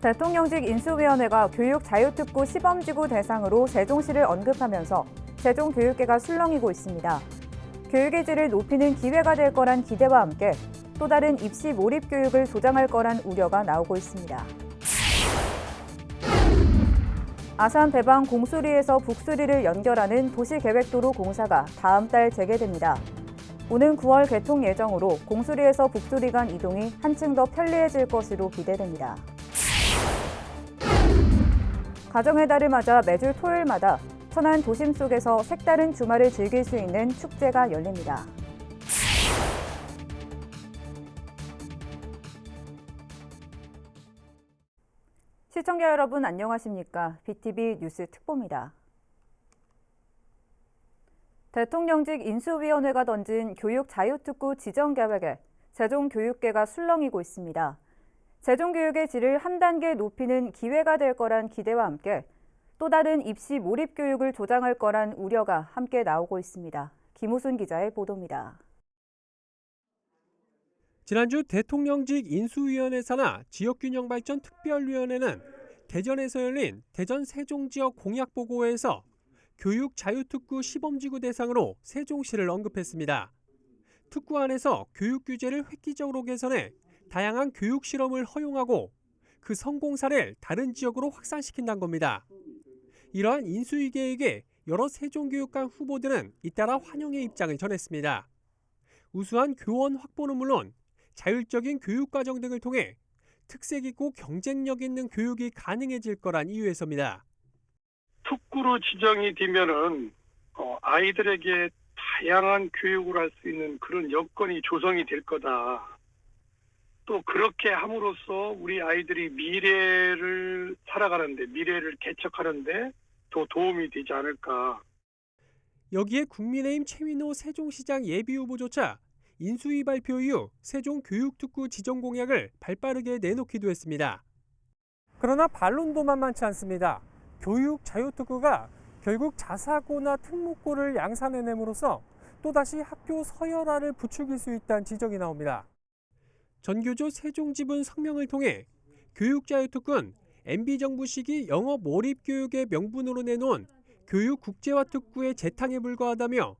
대통령직 인수위원회가 교육자유특구 시범지구 대상으로 세종시를 언급하면서 세종교육계가 술렁이고 있습니다. 교육의 질을 높이는 기회가 될 거란 기대와 함께 또 다른 입시 몰입 교육을 조장할 거란 우려가 나오고 있습니다. 아산 배방 공수리에서 북수리를 연결하는 도시계획도로 공사가 다음 달 재개됩니다. 오는 9월 개통 예정으로 공수리에서 북수리 간 이동이 한층 더 편리해질 것으로 기대됩니다. 가정의 달을 맞아 매주 토요일마다 천안 도심 속에서 색다른 주말을 즐길 수 있는 축제가 열립니다. 시청자 여러분 안녕하십니까? BTV 뉴스 특보입니다. 대통령직 인수위원회가 던진 교육자유특구 지정 계획에 세종교육계가 술렁이고 있습니다. 세종교육의 질을 한 단계 높이는 기회가 될 거란 기대와 함께 또 다른 입시 몰입 교육을 조장할 거란 우려가 함께 나오고 있습니다. 김우순 기자의 보도입니다. 지난주 대통령직 인수위원회 산하 지역균형발전 특별위원회는 대전에서 열린 대전 세종지역 공약보고회에서 교육자유특구 시범지구 대상으로 세종시를 언급했습니다. 특구 안에서 교육 규제를 획기적으로 개선해 다양한 교육 실험을 허용하고 그 성공 사례를 다른 지역으로 확산시킨다는 겁니다. 이러한 인수위 계획에 여러 세종교육감 후보들은 잇따라 환영의 입장을 전했습니다. 우수한 교원 확보는 물론 자율적인 교육과정 등을 통해 특색 있고 경쟁력 있는 교육이 가능해질 거란 이유에서입니다. 특구로 지정이 되면은 아이들에게 다양한 교육을 할 수 있는 그런 여건이 조성이 될 거다. 또 그렇게 함으로써 우리 아이들이 미래를 살아가는데, 미래를 개척하는데 더 도움이 되지 않을까. 여기에 국민의힘 최민호 세종시장 예비후보조차 인수위 발표 이후 세종교육특구 지정 공약을 발빠르게 내놓기도 했습니다. 그러나 반론도 만만치 않습니다. 교육자유특구가 결국 자사고나 특목고를 양산해냄으로써 또다시 학교 서열화를 부추길 수 있다는 지적이 나옵니다. 전교조 세종지분 성명을 통해 교육자유특구는 MB정부 시기 영어 몰입교육의 명분으로 내놓은 교육국제화 특구의 재탕에 불과하다며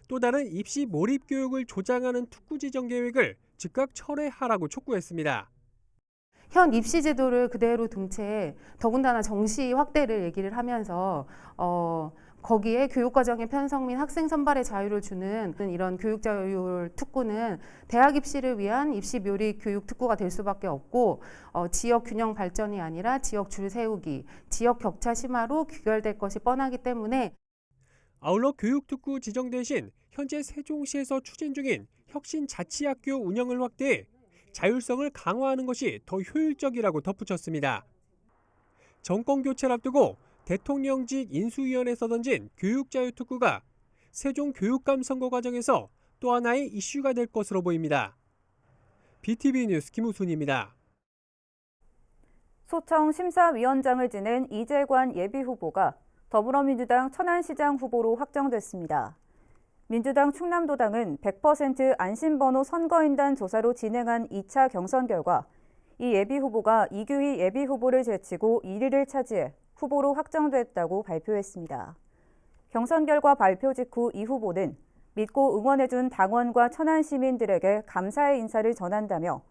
또 다른 입시 몰입교육을 조장하는 특구 지정 계획을 즉각 철회하라고 촉구했습니다. 현 입시 제도를 그대로 둔 채 더군다나 정시 확대를 얘기를 하면서 거기에 교육과정의 편성 및 학생 선발의 자유를 주는 이런 교육자유 특구는 대학 입시를 위한 입시 몰입 교육 특구가 될 수밖에 없고 지역 균형 발전이 아니라 지역 줄 세우기, 지역 격차 심화로 귀결될 것이 뻔하기 때문에 아울러 교육특구 지정 대신 현재 세종시에서 추진 중인 혁신자치학교 운영을 확대해 자율성을 강화하는 것이 더 효율적이라고 덧붙였습니다. 정권 교체를 앞두고 대통령직 인수위원회에서 던진 교육자유특구가 세종교육감 선거 과정에서 또 하나의 이슈가 될 것으로 보입니다. BTV 뉴스 김우순입니다. 소청 심사위원장을 지낸 이재관 예비후보가 더불어민주당 천안시장 후보로 확정됐습니다. 민주당 충남도당은 100% 안심번호 선거인단 조사로 진행한 2차 경선 결과 이 예비후보가 이규희 예비후보를 제치고 1위를 차지해 후보로 확정됐다고 발표했습니다. 경선 결과 발표 직후 이 후보는 믿고 응원해준 당원과 천안 시민들에게 감사의 인사를 전한다며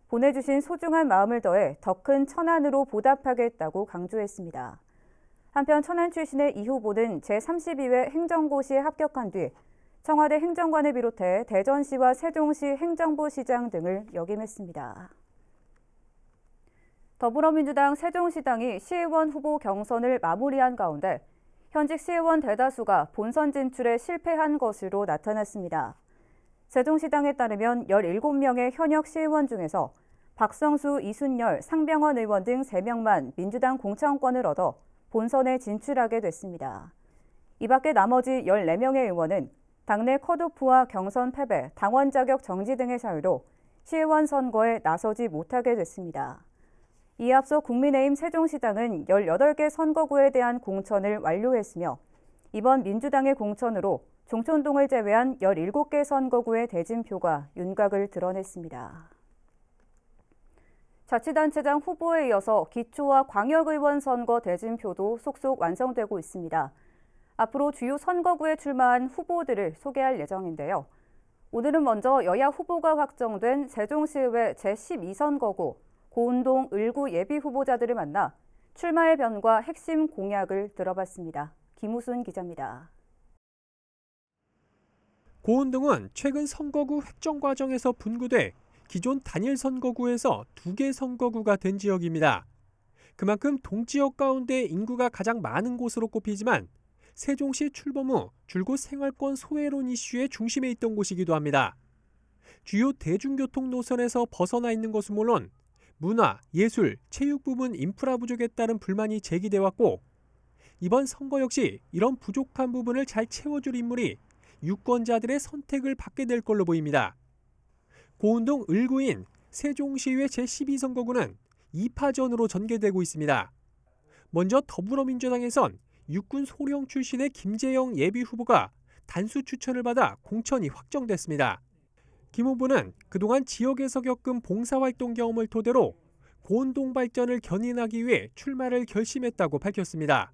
보내주신 소중한 마음을 더해 더 큰 천안으로 보답하겠다고 강조했습니다. 한편 천안 출신의 이 후보는 제32회 행정고시에 합격한 뒤 청와대 행정관을 비롯해 대전시와 세종시 행정부시장 등을 역임했습니다. 더불어민주당 세종시당이 시의원 후보 경선을 마무리한 가운데 현직 시의원 대다수가 본선 진출에 실패한 것으로 나타났습니다. 세종시당에 따르면 17명의 현역 시의원 중에서 박성수, 이순열, 상병원 의원 등 3명만 민주당 공천권을 얻어 본선에 진출하게 됐습니다. 이 밖에 나머지 14명의 의원은 당내 컷오프와 경선 패배, 당원 자격 정지 등의 사유로 시의원 선거에 나서지 못하게 됐습니다. 이에 앞서 국민의힘 세종시당은 18개 선거구에 대한 공천을 완료했으며 이번 민주당의 공천으로 종촌동을 제외한 17개 선거구의 대진표가 윤곽을 드러냈습니다. 자치단체장 후보에 이어서 기초와 광역의원 선거 대진표도 속속 완성되고 있습니다. 앞으로 주요 선거구에 출마한 후보들을 소개할 예정인데요. 오늘은 먼저 여야 후보가 확정된 세종시의회 제12선거구 고운동 을구 예비 후보자들을 만나 출마의 변과 핵심 공약을 들어봤습니다. 김우순 기자입니다. 고운동은 최근 선거구 획정 과정에서 분구돼 기존 단일 선거구에서 2개 선거구가 된 지역입니다. 그만큼 동지역 가운데 인구가 가장 많은 곳으로 꼽히지만 세종시 출범 후 줄곧 생활권 소외론 이슈의 중심에 있던 곳이기도 합니다. 주요 대중교통 노선에서 벗어나 있는 것은 물론 문화, 예술, 체육 부분 인프라 부족에 따른 불만이 제기돼 왔고 이번 선거 역시 이런 부족한 부분을 잘 채워줄 인물이 유권자들의 선택을 받게 될 걸로 보입니다. 고운동 을구인 세종시의회 제12선거구는 2파전으로 전개되고 있습니다. 먼저 더불어민주당에선 육군 소령 출신의 김재영 예비 후보가 단수 추천을 받아 공천이 확정됐습니다. 김 후보는 그동안 지역에서 겪은 봉사활동 경험을 토대로 고운동 발전을 견인하기 위해 출마를 결심했다고 밝혔습니다.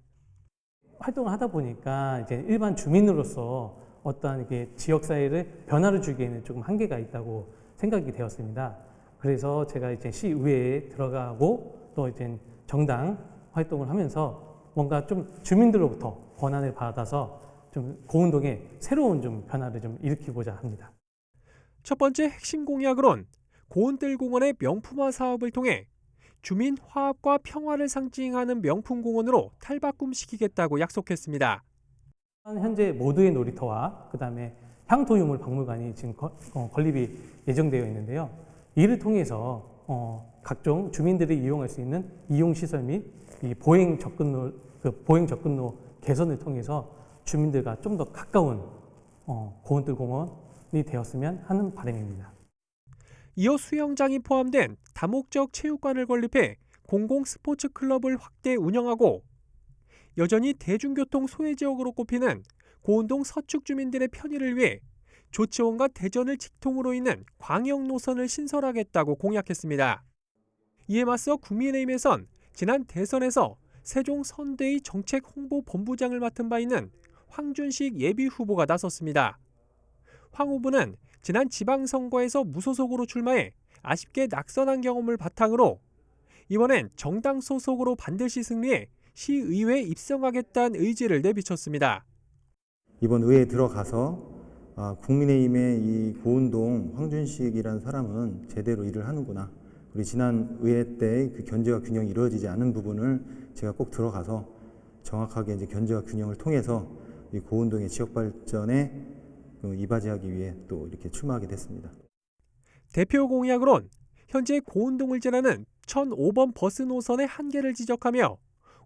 활동을 하다 보니까 이제 일반 주민으로서 어떠한 이게 지역 사회를 변화를 주기에는 조금 한계가 있다고 생각이 되었습니다. 그래서 제가 이제 시의회에 들어가고 또 이제 정당 활동을 하면서 뭔가 좀 주민들로부터 권한을 받아서 좀 고운동에 새로운 좀 변화를 좀 일으키고자 합니다. 첫 번째 핵심 공약으론 고운뜰공원의 명품화 사업을 통해 주민 화합과 평화를 상징하는 명품 공원으로 탈바꿈시키겠다고 약속했습니다. 현재 모두의 놀이터와 그다음에 향토유물 박물관이 지금 건립이 예정되어 있는데요. 이를 통해서 각종 주민들이 이용할 수 있는 이용시설 및 이 보행 접근로 개선을 통해서 주민들과 좀 더 가까운 고운뜰공원이 되었으면 하는 바람입니다. 이어 수영장이 포함된 다목적 체육관을 건립해 공공 스포츠 클럽을 확대 운영하고 여전히 대중교통 소외 지역으로 꼽히는 고운동 서축 주민들의 편의를 위해 조치원과 대전을 직통으로 잇는 광역 노선을 신설하겠다고 공약했습니다. 이에 맞서 국민의힘에선 지난 대선에서 세종 선대위 정책 홍보 본부장을 맡은 바 있는 황준식 예비 후보가 나섰습니다. 황 후보는 지난 지방선거에서 무소속으로 출마해 아쉽게 낙선한 경험을 바탕으로 이번엔 정당 소속으로 반드시 승리해 시의회에 입성하겠다는 의지를 내비쳤습니다. 이번 의회에 들어가서 국민의힘의 이 고운동 황준식이라는 사람은 제대로 일을 하는구나. 우리 지난 의회 때 그 견제와 균형이 이루어지지 않은 부분을 제가 꼭 들어가서 정확하게 이제 견제와 균형을 통해서 이 고운동의 지역 발전에 이바지하기 위해 또 이렇게 출마하게 됐습니다. 대표 공약으론 현재 고운동을 지나는 1005번 버스 노선의 한계를 지적하며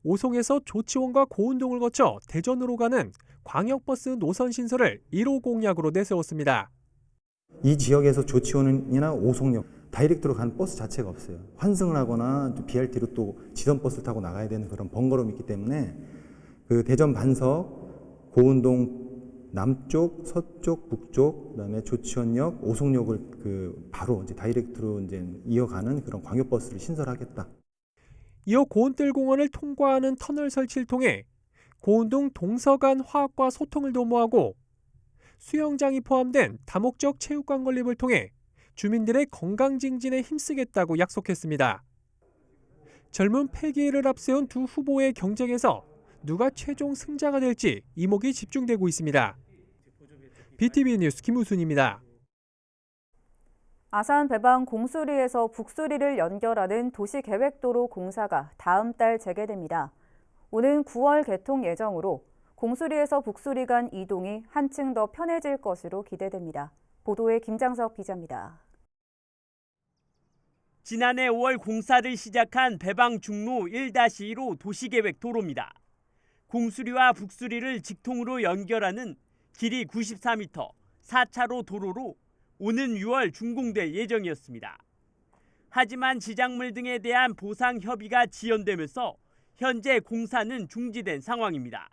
오송에서 조치원과 고운동을 거쳐 대전으로 가는 광역버스 노선 신설을 1호 공약으로 내세웠습니다. 이 지역에서 조치원이나 오송역 다이렉트로 가는 버스 자체가 없어요. 환승을 하거나 BRT로 또 지선 버스를 타고 나가야 되는 그런 번거로움이 있기 때문에 그 대전 반석, 고운동 남쪽, 서쪽, 북쪽, 그다음에 조치원역, 오송역을 그 바로 이제 다이렉트로 이제 이어가는 그런 광역버스를 신설하겠다. 이어 고운뜰공원을 통과하는 터널 설치를 통해 고운동 동서간 화합과 소통을 도모하고 수영장이 포함된 다목적 체육관 건립을 통해 주민들의 건강 증진에 힘쓰겠다고 약속했습니다. 젊은 폐기를 앞세운 두 후보의 경쟁에서 누가 최종 승자가 될지 이목이 집중되고 있습니다. BTV 뉴스 김우순입니다. 아산 배방 공수리에서 북수리를 연결하는 도시계획도로 공사가 다음 달 재개됩니다. 오는 9월 개통 예정으로 공수리에서 북수리 간 이동이 한층 더 편해질 것으로 기대됩니다. 보도에 김장석 기자입니다. 지난해 5월 공사를 시작한 배방 중로 1-2로 도시계획 도로입니다. 공수리와 북수리를 직통으로 연결하는 길이 94m 4차로 도로로 오는 6월 준공될 예정이었습니다. 하지만 지작물 등에 대한 보상 협의가 지연되면서 현재 공사는 중지된 상황입니다.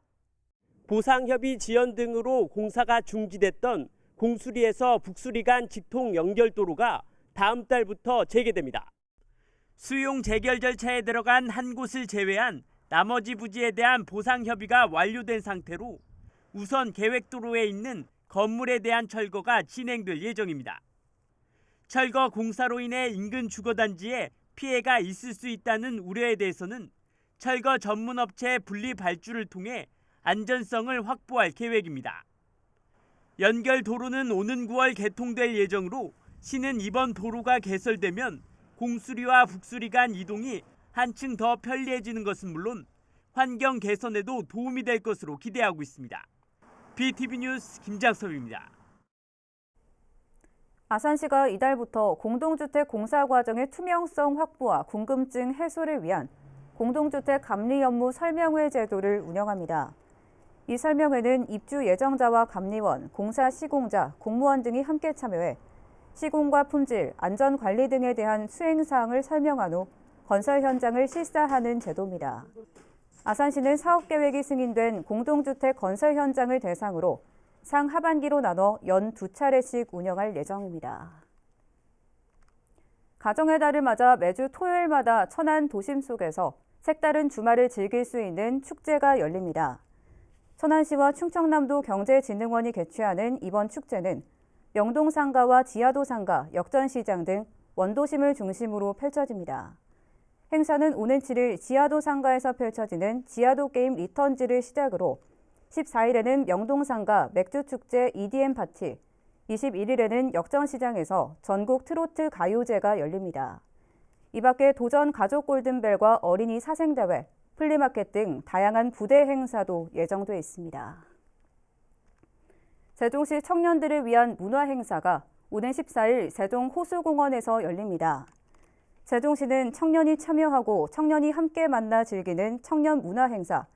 보상 협의 지연 등으로 공사가 중지됐던 공수리에서 북수리 간 직통 연결도로가 다음 달부터 재개됩니다. 수용 재결 절차에 들어간 한 곳을 제외한 나머지 부지에 대한 보상 협의가 완료된 상태로 우선 계획도로에 있는 건물에 대한 철거가 진행될 예정입니다. 철거 공사로 인해 인근 주거단지에 피해가 있을 수 있다는 우려에 대해서는 철거 전문 업체의 분리 발주를 통해 안전성을 확보할 계획입니다. 연결 도로는 오는 9월 개통될 예정으로 시는 이번 도로가 개설되면 공수리와 북수리 간 이동이 한층 더 편리해지는 것은 물론 환경 개선에도 도움이 될 것으로 기대하고 있습니다. BTV 뉴스 김장섭입니다. 아산시가 이달부터 공동주택 공사 과정의 투명성 확보와 궁금증 해소를 위한 공동주택 감리 업무 설명회 제도를 운영합니다. 이 설명회는 입주 예정자와 감리원, 공사 시공자, 공무원 등이 함께 참여해 시공과 품질, 안전관리 등에 대한 수행사항을 설명한 후 건설 현장을 실사하는 제도입니다. 아산시는 사업계획이 승인된 공동주택 건설 현장을 대상으로 상하반기로 나눠 연 2차례씩 운영할 예정입니다. 가정의 달을 맞아 매주 토요일마다 천안 도심 속에서 색다른 주말을 즐길 수 있는 축제가 열립니다. 천안시와 충청남도 경제진흥원이 개최하는 이번 축제는 명동상가와 지하도상가, 역전시장 등 원도심을 중심으로 펼쳐집니다. 행사는 오는 7일 지하도상가에서 펼쳐지는 지하도게임 리턴즈를 시작으로 14일에는 명동상가 맥주축제 EDM 파티, 21일에는 역전시장에서 전국 트로트 가요제가 열립니다. 이 밖에 도전 가족 골든벨과 어린이 사생대회, 플리마켓 등 다양한 부대 행사도 예정돼 있습니다. 세종시 청년들을 위한 문화행사가 오는 14일 세종 호수공원에서 열립니다. 세종시는 청년이 참여하고 청년이 함께 만나 즐기는 청년 문화행사,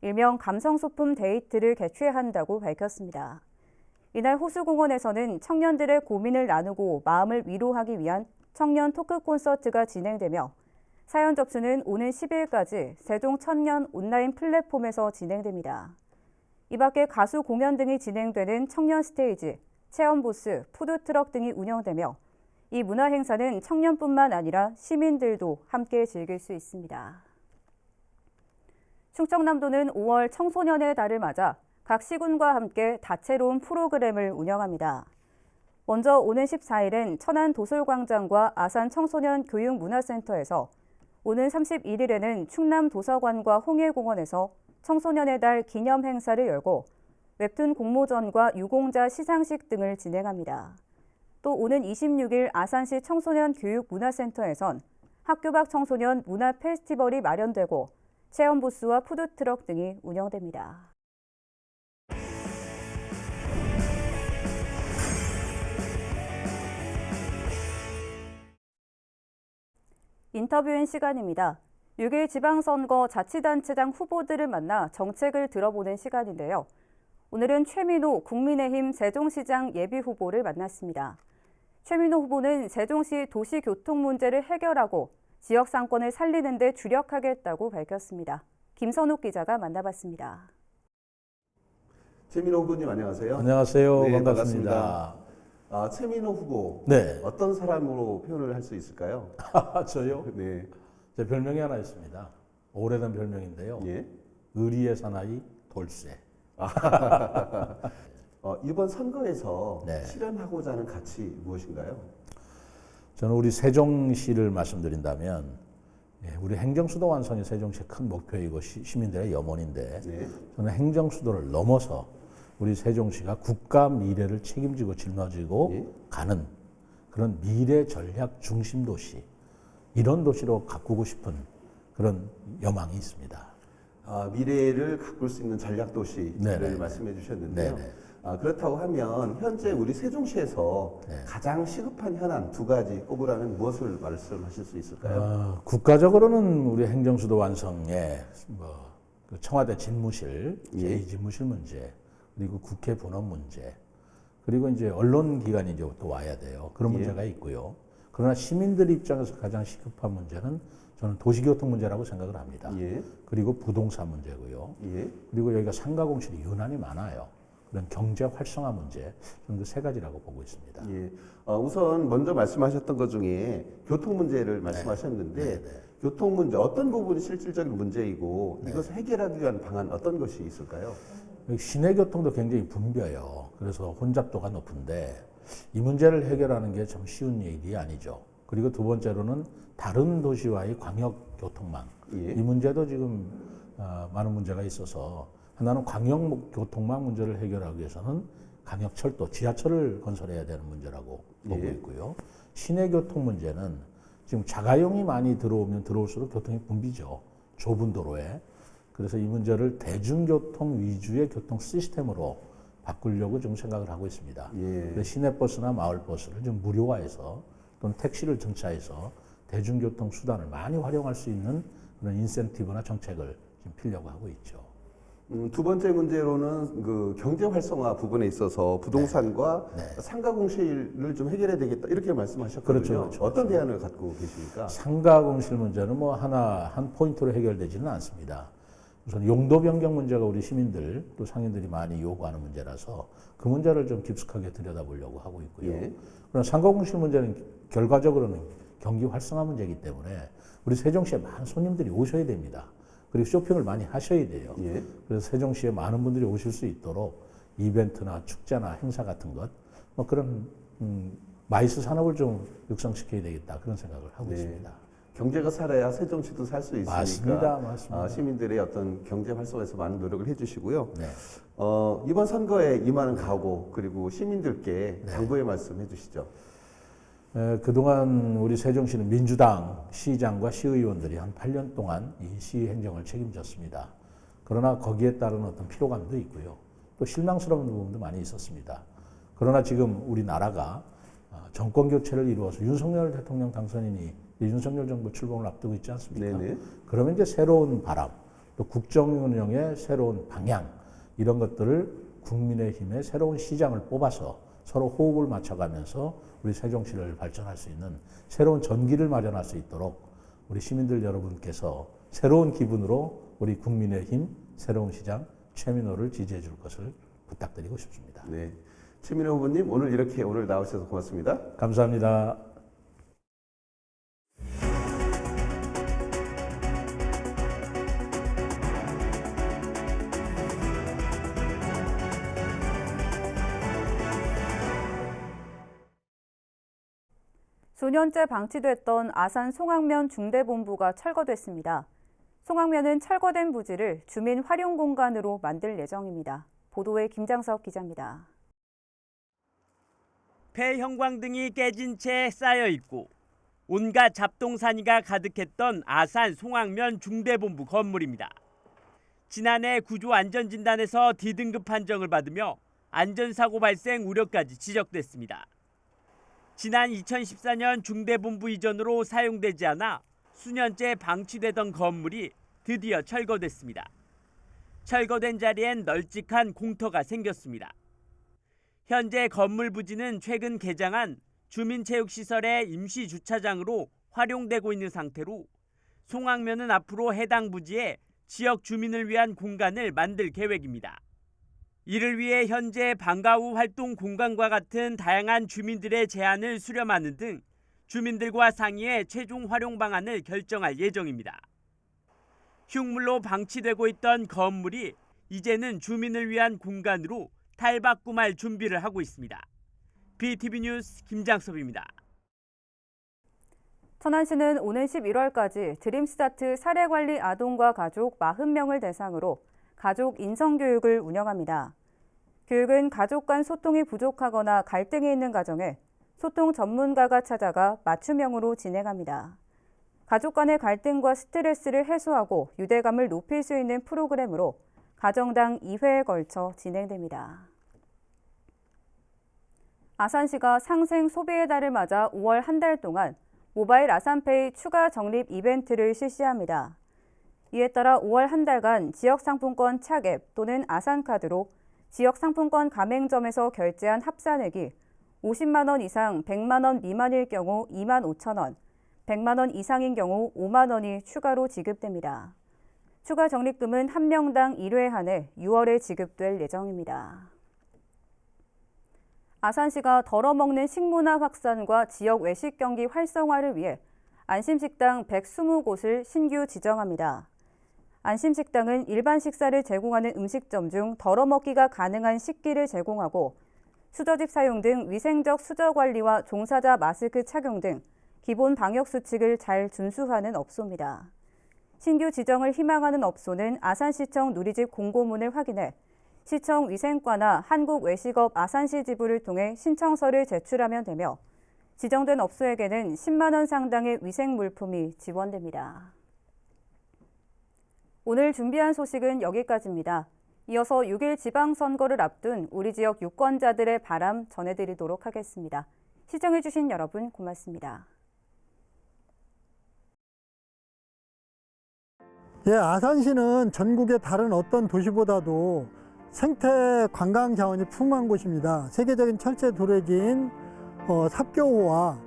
일명 감성소품 데이트를 개최한다고 밝혔습니다. 이날 호수공원에서는 청년들의 고민을 나누고 마음을 위로하기 위한 청년 토크 콘서트가 진행되며 사연 접수는 오는 10일까지 세종 청년 온라인 플랫폼에서 진행됩니다. 이 밖에 가수 공연 등이 진행되는 청년 스테이지, 체험 부스, 푸드트럭 등이 운영되며 이 문화행사는 청년뿐만 아니라 시민들도 함께 즐길 수 있습니다. 충청남도는 5월 청소년의 달을 맞아 각 시군과 함께 다채로운 프로그램을 운영합니다. 먼저 오는 14일엔 천안 도솔광장과 아산 청소년 교육문화센터에서, 오는 31일에는 충남 도서관과 홍해공원에서 청소년의 달 기념 행사를 열고 웹툰 공모전과 유공자 시상식 등을 진행합니다. 또 오는 26일 아산시 청소년 교육문화센터에선 학교 밖 청소년 문화 페스티벌이 마련되고 체험 부스와 푸드트럭 등이 운영됩니다. 인터뷰인 시간입니다. 6일 지방선거 자치단체장 후보들을 만나 정책을 들어보는 시간인데요. 오늘은 최민호 국민의힘 세종시장 예비후보를 만났습니다. 최민호 후보는 세종시 도시교통 문제를 해결하고 지역 상권을 살리는 데 주력하겠다고 밝혔습니다. 김선욱 기자가 만나봤습니다. 최민호 후보님 안녕하세요. 안녕하세요. 네, 반갑습니다. 최민호 후보, 네. 어떤 사람으로 표현을 할 수 있을까요? 저요? 네. 제 별명이 하나 있습니다. 오래된 별명인데요. 예. 의리의 사나이 돌쇠. 이번 선거에서 네. 실현하고자 하는 가치 무엇인가요? 저는 우리 세종시를 말씀드린다면, 우리 행정수도 완성이 세종시의 큰 목표이고 시민들의 염원인데, 네. 저는 행정수도를 넘어서 우리 세종시가 국가 미래를 책임지고 짊어지고 예. 가는 그런 미래 전략 중심 도시, 이런 도시로 가꾸고 싶은 그런 여망이 있습니다. 미래를 가꿀 수 있는 전략 도시를 네네. 말씀해 주셨는데요. 네네. 그렇다고 하면 현재 우리 세종시에서 네. 가장 시급한 현안 두 가지 꼽으라면 무엇을 말씀하실 수 있을까요? 국가적으로는 우리 행정수도 완성에 그 청와대 집무실, 예. 제2집무실 문제, 그리고 국회 분업 문제, 그리고 이제 언론기관이 이제 또 와야 돼요. 그런 예. 문제가 있고요. 그러나 시민들 입장에서 가장 시급한 문제는 저는 도시교통 문제라고 생각을 합니다. 예. 그리고 부동산 문제고요. 예. 그리고 여기가 상가공실이 유난히 많아요. 그런 경제 활성화 문제, 저는 그 세 가지라고 보고 있습니다. 예. 우선 먼저 말씀하셨던 것 중에 교통 문제를 말씀하셨는데 네. 교통 문제 어떤 부분이 실질적인 문제이고 이것을 해결하기 위한 방안 어떤 것이 있을까요? 시내 교통도 굉장히 붐벼요. 그래서 혼잡도가 높은데 이 문제를 해결하는 게 참 쉬운 일이 아니죠. 그리고 두 번째로는 다른 도시와의 광역 교통망, 예. 이 문제도 지금 많은 문제가 있어서 하나는 광역 교통망 문제를 해결하기 위해서는 광역철도, 지하철을 건설해야 되는 문제라고 보고 예. 있고요. 시내 교통 문제는 지금 자가용이 많이 들어오면 들어올수록 교통이 붐비죠. 좁은 도로에. 그래서 이 문제를 대중교통 위주의 교통 시스템으로 바꾸려고 좀 생각을 하고 있습니다. 예. 시내버스나 마을버스를 좀 무료화해서 또는 택시를 정차해서 대중교통 수단을 많이 활용할 수 있는 그런 인센티브나 정책을 지금 피려고 하고 있죠. 두 번째 문제로는 그 경제 활성화 부분에 있어서 부동산과 상가 공실을 좀 해결해야 되겠다 이렇게 말씀하셨거든요. 그렇죠. 어떤 대안을 갖고 계십니까? 상가 공실 문제는 뭐 한 포인트로 해결되지는 않습니다. 우선 용도 변경 문제가 우리 시민들 또 상인들이 많이 요구하는 문제라서 그 문제를 좀 깊숙하게 들여다보려고 하고 있고요. 예. 그러나 상가 공실 문제는 결과적으로는 경기 활성화 문제이기 때문에 우리 세종시에 많은 손님들이 오셔야 됩니다. 그리고 쇼핑을 많이 하셔야 돼요. 예. 그래서 세종시에 많은 분들이 오실 수 있도록 이벤트나 축제나 행사 같은 것, 뭐 그런 마이스 산업을 좀 육성시켜야 되겠다 그런 생각을 하고 네. 있습니다. 경제가 살아야 세종시도 살 수 맞습니다. 있으니까 맞습니다. 시민들의 어떤 경제 활성화에서 많은 노력을 해주시고요. 네. 이번 선거에 임하는 각오 그리고 시민들께 네. 당부의 말씀 해주시죠. 그동안 우리 세종시는 민주당 시장과 시의원들이 한 8년 동안 이 시 행정을 책임졌습니다. 그러나 거기에 따른 어떤 피로감도 있고요. 또 실망스러운 부분도 많이 있었습니다. 그러나 지금 우리나라가 정권 교체를 이루어서 윤석열 대통령 당선인이 윤석열 정부 출범을 앞두고 있지 않습니까? 네네. 그러면 이제 새로운 바람, 또 국정 운영의 새로운 방향 이런 것들을 국민의힘의 새로운 시장을 뽑아서 서로 호흡을 맞춰가면서 우리 세종시를 발전할 수 있는 새로운 전기를 마련할 수 있도록 우리 시민들 여러분께서 새로운 기분으로 우리 국민의힘 새로운 시장 최민호를 지지해 줄 것을 부탁드리고 싶습니다. 네. 최민호 후보님 오늘 나오셔서 고맙습니다. 감사합니다. 수년째 방치됐던 아산 송악면 중대본부가 철거됐습니다. 송악면은 철거된 부지를 주민 활용 공간으로 만들 예정입니다. 보도에 김장석 기자입니다. 폐 형광등이 깨진 채 쌓여 있고 온갖 잡동사니가 가득했던 아산 송악면 중대본부 건물입니다. 지난해 구조안전진단에서 D등급 판정을 받으며 안전사고 발생 우려까지 지적됐습니다. 지난 2014년 중대본부 이전으로 사용되지 않아 수년째 방치되던 건물이 드디어 철거됐습니다. 철거된 자리엔 널찍한 공터가 생겼습니다. 현재 건물 부지는 최근 개장한 주민체육시설의 임시주차장으로 활용되고 있는 상태로 송악면은 앞으로 해당 부지에 지역 주민을 위한 공간을 만들 계획입니다. 이를 위해 현재 방과 후 활동 공간과 같은 다양한 주민들의 제안을 수렴하는 등 주민들과 상의해 최종 활용 방안을 결정할 예정입니다. 흉물로 방치되고 있던 건물이 이제는 주민을 위한 공간으로 탈바꿈할 준비를 하고 있습니다. BTV 뉴스 김장섭입니다. 천안시는 오는 11월까지 드림스타트 사례관리 아동과 가족 40명을 대상으로 가족 인성교육을 운영합니다. 교육은 가족 간 소통이 부족하거나 갈등이 있는 가정에 소통 전문가가 찾아가 맞춤형으로 진행합니다. 가족 간의 갈등과 스트레스를 해소하고 유대감을 높일 수 있는 프로그램으로 가정당 2회에 걸쳐 진행됩니다. 아산시가 상생 소비의 달을 맞아 5월 한 달 동안 모바일 아산페이 추가 적립 이벤트를 실시합니다. 이에 따라 5월 한 달간 지역상품권 차갭 또는 아산카드로 지역상품권 가맹점에서 결제한 합산액이 50만 원 이상 100만 원 미만일 경우 2만 5천 원, 100만 원 이상인 경우 5만 원이 추가로 지급됩니다. 추가 적립금은 한 명당 1회 한해 6월에 지급될 예정입니다. 아산시가 덜어먹는 식문화 확산과 지역 외식 경기 활성화를 위해 안심식당 120곳을 신규 지정합니다. 안심식당은 일반 식사를 제공하는 음식점 중 덜어먹기가 가능한 식기를 제공하고 수저집 사용 등 위생적 수저 관리와 종사자 마스크 착용 등 기본 방역 수칙을 잘 준수하는 업소입니다. 신규 지정을 희망하는 업소는 아산시청 누리집 공고문을 확인해 시청 위생과나 한국외식업 아산시 지부를 통해 신청서를 제출하면 되며 지정된 업소에게는 10만 원 상당의 위생 물품이 지원됩니다. 오늘 준비한 소식은 여기까지입니다. 이어서 6일 지방선거를 앞둔 우리 지역 유권자들의 바람 전해드리도록 하겠습니다. 시청해주신 여러분 고맙습니다. 예, 아산시는 전국의 다른 어떤 도시보다도 생태 관광 자원이 풍부한 곳입니다. 세계적인 철제 도래지인 삽교호와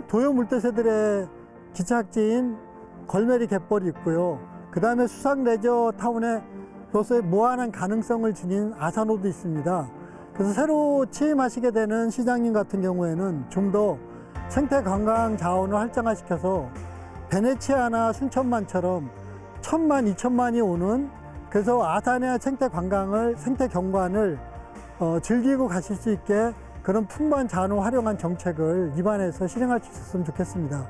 도요 물대새들의 기착지인 걸메리 갯벌이 있고요. 그 다음에 수상 레저 타운으로서의 무한한 가능성을 지닌 아산호도 있습니다. 그래서 새로 취임하시게 되는 시장님 같은 경우에는 좀 더 생태 관광 자원을 활성화시켜서 베네치아나 순천만처럼 1,000만, 2,000만이 오는 그래서 아산의 생태 관광을, 생태 경관을 즐기고 가실 수 있게 그런 풍부한 자원을 활용한 정책을 입안에서 실행할 수 있었으면 좋겠습니다.